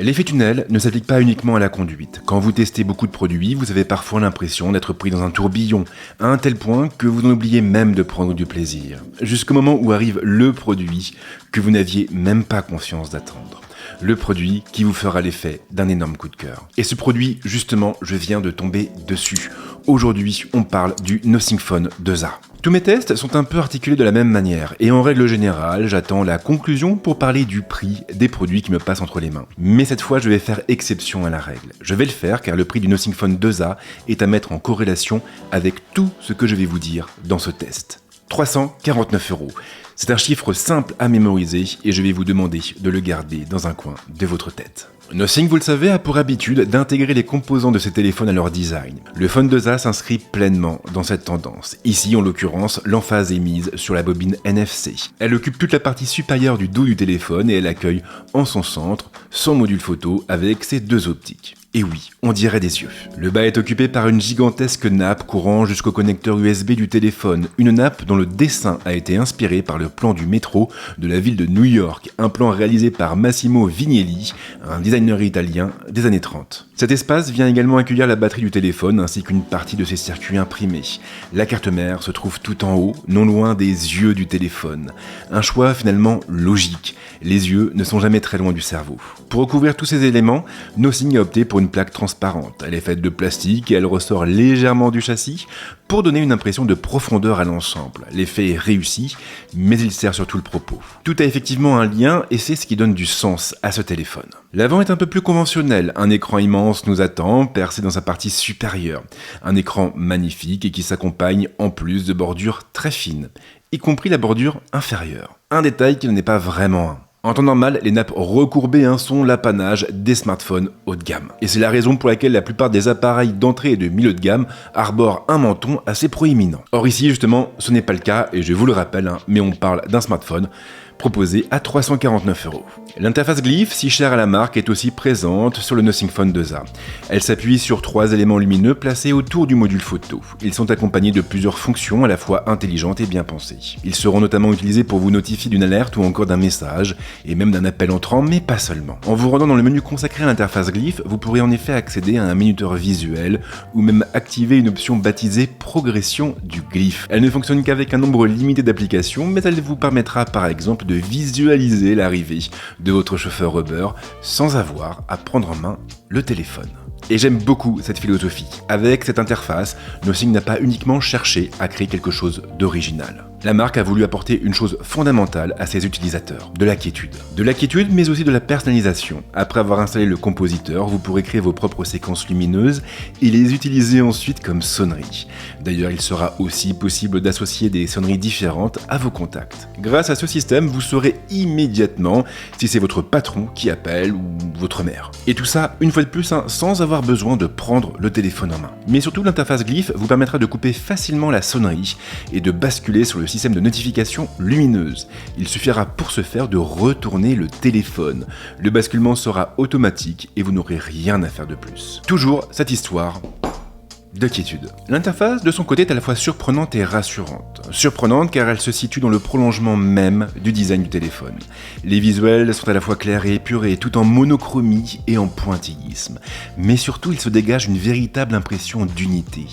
L'effet tunnel ne s'applique pas uniquement à la conduite. Quand vous testez beaucoup de produits, vous avez parfois l'impression d'être pris dans un tourbillon, à un tel point que vous en oubliez même de prendre du plaisir. Jusqu'au moment où arrive le produit que vous n'aviez même pas conscience d'attendre. Le produit qui vous fera l'effet d'un énorme coup de cœur. Et ce produit, justement, je viens de tomber dessus. Aujourd'hui, on parle du Nothing Phone 2A. Tous mes tests sont un peu articulés de la même manière, et en règle générale, j'attends la conclusion pour parler du prix des produits qui me passent entre les mains. Mais cette fois, je vais faire exception à la règle. Je vais le faire car le prix du Nothing Phone 2A est à mettre en corrélation avec tout ce que je vais vous dire dans ce test. 349 €. C'est un chiffre simple à mémoriser et je vais vous demander de le garder dans un coin de votre tête. Nothing, vous le savez, a pour habitude d'intégrer les composants de ses téléphones à leur design. Le Phone 2A s'inscrit pleinement dans cette tendance. Ici, en l'occurrence, l'emphase est mise sur la bobine NFC. Elle occupe toute la partie supérieure du dos du téléphone et elle accueille en son centre son module photo avec ses deux optiques. Et oui, on dirait des yeux. Le bas est occupé par une gigantesque nappe courant jusqu'au connecteur USB du téléphone. Une nappe dont le dessin a été inspiré par le plan du métro de la ville de New York. Un plan réalisé par Massimo Vignelli, un designer italien des années 30. Cet espace vient également accueillir la batterie du téléphone ainsi qu'une partie de ses circuits imprimés. La carte mère se trouve tout en haut, non loin des yeux du téléphone. Un choix finalement logique. Les yeux ne sont jamais très loin du cerveau. Pour recouvrir tous ces éléments, Nothing a opté pour une plaque transparente. Elle est faite de plastique et elle ressort légèrement du châssis pour donner une impression de profondeur à l'ensemble. L'effet est réussi, mais il sert surtout le propos. Tout a effectivement un lien et c'est ce qui donne du sens à ce téléphone. L'avant est un peu plus conventionnel. Un écran immense nous attend, percé dans sa partie supérieure. Un écran magnifique et qui s'accompagne en plus de bordures très fines, y compris la bordure inférieure. Un détail qui n'en est pas vraiment un. En temps normal, les nappes recourbées sont l'apanage des smartphones haut de gamme. Et c'est la raison pour laquelle la plupart des appareils d'entrée et de milieu de gamme arborent un menton assez proéminent. Or ici, justement, ce n'est pas le cas, et je vous le rappelle, mais on parle d'un smartphone proposé à 349 €. L'interface Glyph, si chère à la marque, est aussi présente sur le Nothing Phone 2A. Elle s'appuie sur 3 éléments lumineux placés autour du module photo. Ils sont accompagnés de plusieurs fonctions à la fois intelligentes et bien pensées. Ils seront notamment utilisés pour vous notifier d'une alerte ou encore d'un message, et même d'un appel entrant, mais pas seulement. En vous rendant dans le menu consacré à l'interface Glyph, vous pourrez en effet accéder à un minuteur visuel, ou même activer une option baptisée Progression du Glyph. Elle ne fonctionne qu'avec un nombre limité d'applications, mais elle vous permettra par exemple de visualiser l'arrivée de votre chauffeur Uber sans avoir à prendre en main le téléphone. Et j'aime beaucoup cette philosophie. Avec cette interface, Nothing n'a pas uniquement cherché à créer quelque chose d'original. La marque a voulu apporter une chose fondamentale à ses utilisateurs, de la quiétude. De la quiétude, mais aussi de la personnalisation. Après avoir installé le compositeur, vous pourrez créer vos propres séquences lumineuses et les utiliser ensuite comme sonneries. D'ailleurs, il sera aussi possible d'associer des sonneries différentes à vos contacts. Grâce à ce système, vous saurez immédiatement si c'est votre patron qui appelle ou votre mère. Et tout ça, une fois de plus, sans avoir besoin de prendre le téléphone en main. Mais surtout, l'interface Glyph vous permettra de couper facilement la sonnerie et de basculer sur le système de notification lumineuse. Il suffira pour ce faire de retourner le téléphone. Le basculement sera automatique et vous n'aurez rien à faire de plus. Toujours cette histoire de quiétude. L'interface, de son côté, est à la fois surprenante et rassurante. Surprenante car elle se situe dans le prolongement même du design du téléphone. Les visuels sont à la fois clairs et épurés, tout en monochromie et en pointillisme. Mais surtout, il se dégage une véritable impression d'unité.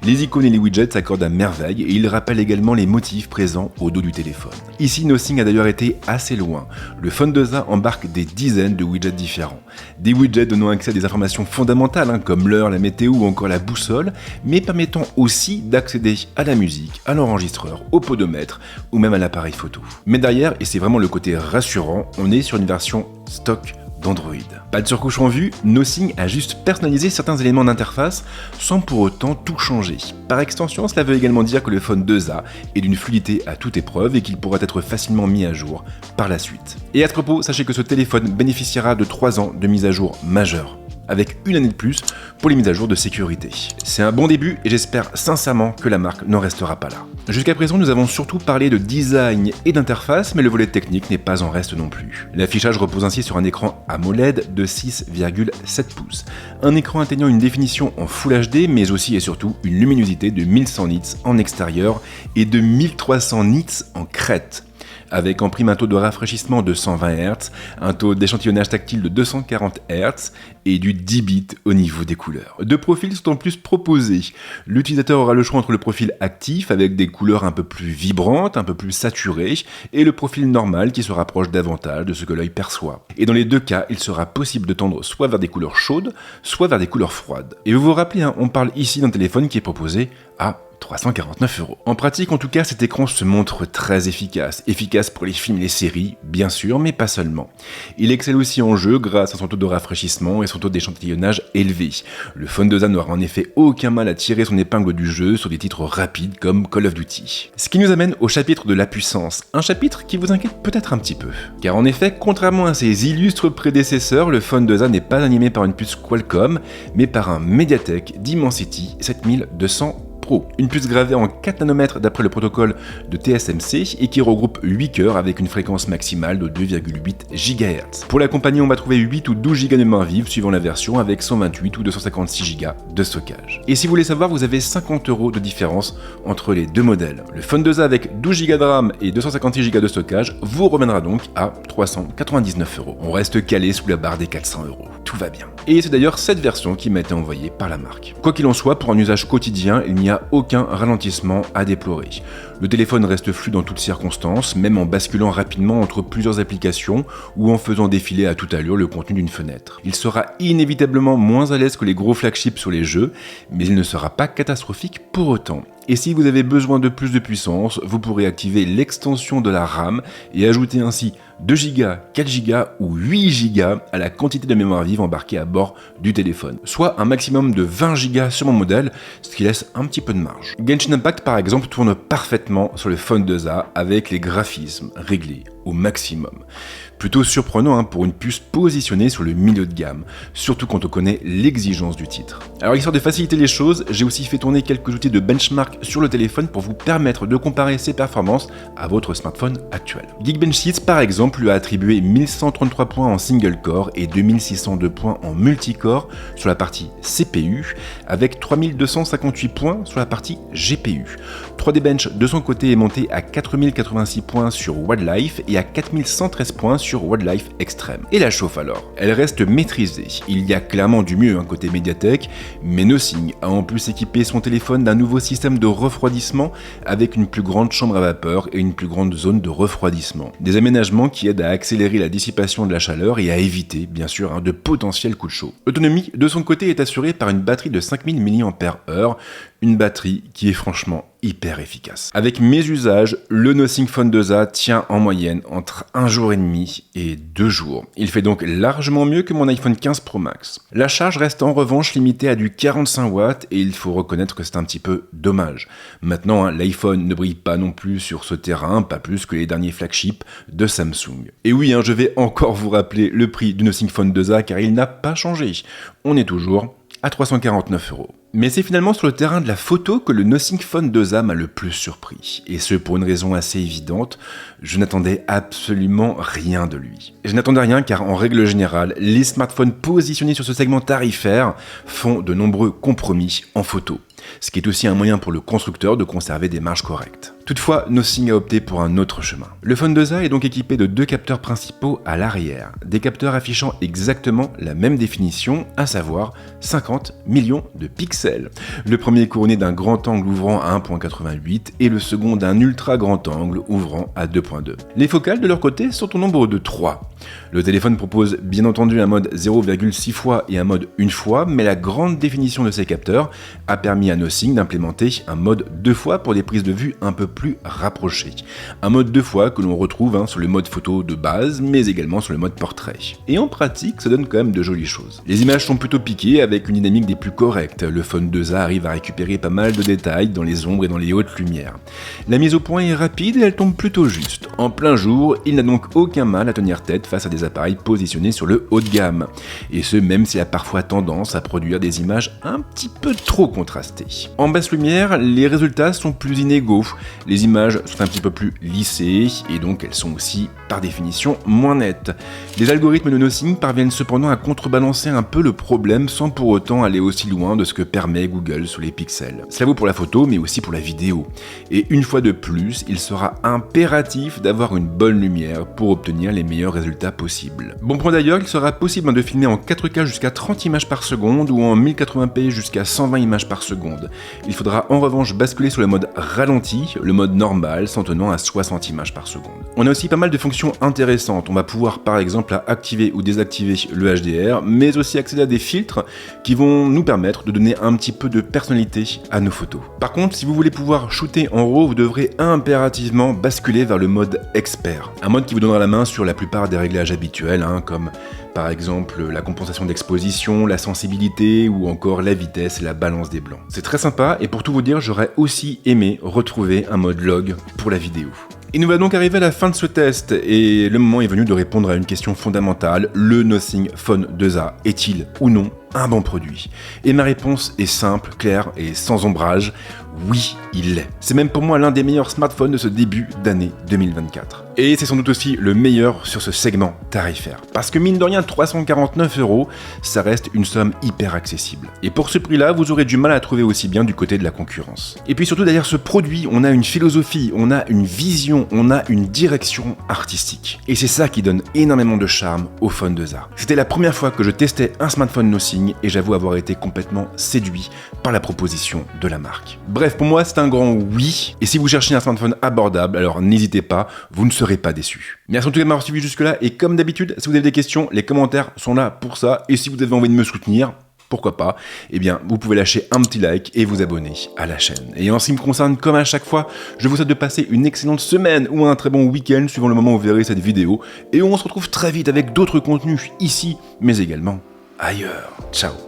Les icônes et les widgets s'accordent à merveille et ils rappellent également les motifs présents au dos du téléphone. Ici, Nothing a d'ailleurs été assez loin. Le Phone 2A embarque des dizaines de widgets différents. Des widgets donnant accès à des informations fondamentales comme l'heure, la météo ou encore la boussole, mais permettant aussi d'accéder à la musique, à l'enregistreur, au podomètre ou même à l'appareil photo. Mais derrière, et c'est vraiment le côté rassurant, on est sur une version stock d'Android. Pas de surcouche en vue, Nothing a juste personnalisé certains éléments d'interface sans pour autant tout changer. Par extension, cela veut également dire que le Phone 2A est d'une fluidité à toute épreuve et qu'il pourra être facilement mis à jour par la suite. Et à ce propos, sachez que ce téléphone bénéficiera de 3 ans de mise à jour majeure, avec une année de plus pour les mises à jour de sécurité. C'est un bon début et j'espère sincèrement que la marque n'en restera pas là. Jusqu'à présent, nous avons surtout parlé de design et d'interface, mais le volet technique n'est pas en reste non plus. L'affichage repose ainsi sur un écran AMOLED de 6,7 pouces. Un écran atteignant une définition en Full HD, mais aussi et surtout une luminosité de 1100 nits en extérieur et de 1300 nits en crête. avec en prime un taux de rafraîchissement de 120 Hz, un taux d'échantillonnage tactile de 240 Hz et du 10 bits au niveau des couleurs. Deux profils sont en plus proposés. L'utilisateur aura le choix entre le profil actif avec des couleurs un peu plus vibrantes, un peu plus saturées, et le profil normal qui se rapproche davantage de ce que l'œil perçoit. Et dans les deux cas, il sera possible de tendre soit vers des couleurs chaudes, soit vers des couleurs froides. Et vous vous rappelez, on parle ici d'un téléphone qui est proposé à 349 €. En pratique, en tout cas, cet écran se montre très efficace. Efficace pour les films et les séries, bien sûr, mais pas seulement. Il excelle aussi en jeu grâce à son taux de rafraîchissement et son taux d'échantillonnage élevé. Le Phone 2A n'aura en effet aucun mal à tirer son épingle du jeu sur des titres rapides comme Call of Duty. Ce qui nous amène au chapitre de la puissance, un chapitre qui vous inquiète peut-être un petit peu. Car en effet, contrairement à ses illustres prédécesseurs, le Phone 2A n'est pas animé par une puce Qualcomm, mais par un Mediatek Dimensity 7200 Pro. Une puce gravée en 4 nanomètres d'après le protocole de TSMC et qui regroupe 8 cœurs avec une fréquence maximale de 2,8 GHz. Pour l'accompagner, on va trouver 8 ou 12 Go de mémoire vive suivant la version avec 128 ou 256 Go de stockage. Et si vous voulez savoir, vous avez 50 € de différence entre les deux modèles. Le Phone 2A avec 12 Go de RAM et 256 Go de stockage vous reviendra donc à 399 €. On reste calé sous la barre des 400 €. Tout va bien. Et c'est d'ailleurs cette version qui m'a été envoyée par la marque. Quoi qu'il en soit, pour un usage quotidien, il n'y a aucun ralentissement à déplorer. Le téléphone reste fluide dans toutes circonstances, même en basculant rapidement entre plusieurs applications ou en faisant défiler à toute allure le contenu d'une fenêtre. Il sera inévitablement moins à l'aise que les gros flagships sur les jeux, mais il ne sera pas catastrophique pour autant. Et si vous avez besoin de plus de puissance, vous pourrez activer l'extension de la RAM et ajouter ainsi 2 Go, 4 Go ou 8 Go à la quantité de mémoire vive embarquée à bord du téléphone, soit un maximum de 20 Go sur mon modèle, ce qui laisse un petit peu de marge. Genshin Impact par exemple tourne parfaitement sur le Phone 2A avec les graphismes réglés au maximum. Plutôt surprenant pour une puce positionnée sur le milieu de gamme, surtout quand on connaît l'exigence du titre. Alors histoire de faciliter les choses, j'ai aussi fait tourner quelques outils de benchmark sur le téléphone pour vous permettre de comparer ses performances à votre smartphone actuel. Geekbench 6 par exemple lui a attribué 1133 points en single core et 2602 points en multicore sur la partie CPU, avec 3258 points sur la partie GPU. 3D Bench de son côté est monté à 4086 points sur Wildlife et à 4113 points sur Wildlife Extreme. Et la chauffe alors? Elle reste maîtrisée. Il y a clairement du mieux côté Mediatek, mais Nothing a en plus équipé son téléphone d'un nouveau système de refroidissement avec une plus grande chambre à vapeur et une plus grande zone de refroidissement. Des aménagements qui aident à accélérer la dissipation de la chaleur et à éviter, bien sûr, de potentiels coups de chaud. L'autonomie de son côté est assurée par une batterie de 5000 mAh, une batterie qui est franchement hyper efficace. Avec mes usages, le Nothing Phone 2A tient en moyenne entre 1 jour et demi et 2 jours. Il fait donc largement mieux que mon iPhone 15 Pro Max. La charge reste en revanche limitée à du 45 watts et il faut reconnaître que c'est un petit peu dommage. Maintenant, l'iPhone ne brille pas non plus sur ce terrain, pas plus que les derniers flagships de Samsung. Et oui, je vais encore vous rappeler le prix du Nothing Phone 2A car il n'a pas changé. On est toujours à 349 €. Mais c'est finalement sur le terrain de la photo que le Nothing Phone 2A m'a le plus surpris. Et ce pour une raison assez évidente, je n'attendais absolument rien de lui. Je n'attendais rien car en règle générale, les smartphones positionnés sur ce segment tarifaire font de nombreux compromis en photo. Ce qui est aussi un moyen pour le constructeur de conserver des marges correctes. Toutefois, Nothing a opté pour un autre chemin. Le Phone 2A est donc équipé de 2 capteurs principaux à l'arrière, des capteurs affichant exactement la même définition, à savoir 50 millions de pixels. Le premier est couronné d'un grand angle ouvrant à 1.88 et le second d'un ultra grand angle ouvrant à 2.2. Les focales de leur côté sont au nombre de 3. Le téléphone propose bien entendu un mode 0,6 fois et un mode 1 fois, mais la grande définition de ces capteurs a permis à Nothing d'implémenter un mode 2 fois pour des prises de vue un peu plus rapprochées. Un mode 2 fois que l'on retrouve sur le mode photo de base, mais également sur le mode portrait. Et en pratique, ça donne quand même de jolies choses. Les images sont plutôt piquées avec une dynamique des plus correctes. Le Phone 2A arrive à récupérer pas mal de détails dans les ombres et dans les hautes lumières. La mise au point est rapide et elle tombe plutôt juste. En plein jour, il n'a donc aucun mal à tenir tête face à des appareils positionnés sur le haut de gamme. Et ce, même s'il a parfois tendance à produire des images un petit peu trop contrastées. En basse lumière, les résultats sont plus inégaux. Les images sont un petit peu plus lissées et donc elles sont aussi par définition moins nette. Les algorithmes de Nothing parviennent cependant à contrebalancer un peu le problème sans pour autant aller aussi loin de ce que permet Google sous les pixels. Cela vaut pour la photo mais aussi pour la vidéo. Et une fois de plus, il sera impératif d'avoir une bonne lumière pour obtenir les meilleurs résultats possibles. Bon point d'ailleurs, il sera possible de filmer en 4K jusqu'à 30 images par seconde ou en 1080p jusqu'à 120 images par seconde. Il faudra en revanche basculer sur le mode ralenti, le mode normal s'en tenant à 60 images par seconde. On a aussi pas mal de fonctions intéressantes. On va pouvoir par exemple activer ou désactiver le HDR, mais aussi accéder à des filtres qui vont nous permettre de donner un petit peu de personnalité à nos photos. Par contre, si vous voulez pouvoir shooter en RAW, vous devrez impérativement basculer vers le mode expert. Un mode qui vous donnera la main sur la plupart des réglages habituels, comme par exemple la compensation d'exposition, la sensibilité ou encore la vitesse et la balance des blancs. C'est très sympa et pour tout vous dire, j'aurais aussi aimé retrouver un mode log pour la vidéo. Et nous va donc arriver à la fin de ce test et le moment est venu de répondre à une question fondamentale, le Nothing Phone 2A est-il ou non un bon produit? Et ma réponse est simple, claire et sans ombrage, oui, il l'est. C'est même pour moi l'un des meilleurs smartphones de ce début d'année 2024. Et c'est sans doute aussi le meilleur sur ce segment tarifaire. Parce que mine de rien, 349 €, ça reste une somme hyper accessible. Et pour ce prix-là, vous aurez du mal à trouver aussi bien du côté de la concurrence. Et puis surtout derrière ce produit, on a une philosophie, on a une vision, on a une direction artistique. Et c'est ça qui donne énormément de charme au Phone 2A. C'était la première fois que je testais un smartphone Nothing et j'avoue avoir été complètement séduit par la proposition de la marque. Bref, pour moi, c'est un grand oui. Et si vous cherchez un smartphone abordable, alors n'hésitez pas, vous ne serez pas déçus. Merci en tout cas de m'avoir suivi jusque-là. Et comme d'habitude, si vous avez des questions, les commentaires sont là pour ça. Et si vous avez envie de me soutenir, pourquoi pas, eh bien, vous pouvez lâcher un petit like et vous abonner à la chaîne. Et en ce qui me concerne, comme à chaque fois, je vous souhaite de passer une excellente semaine ou un très bon week-end, suivant le moment où vous verrez cette vidéo. Et on se retrouve très vite avec d'autres contenus ici, mais également ailleurs. Ciao.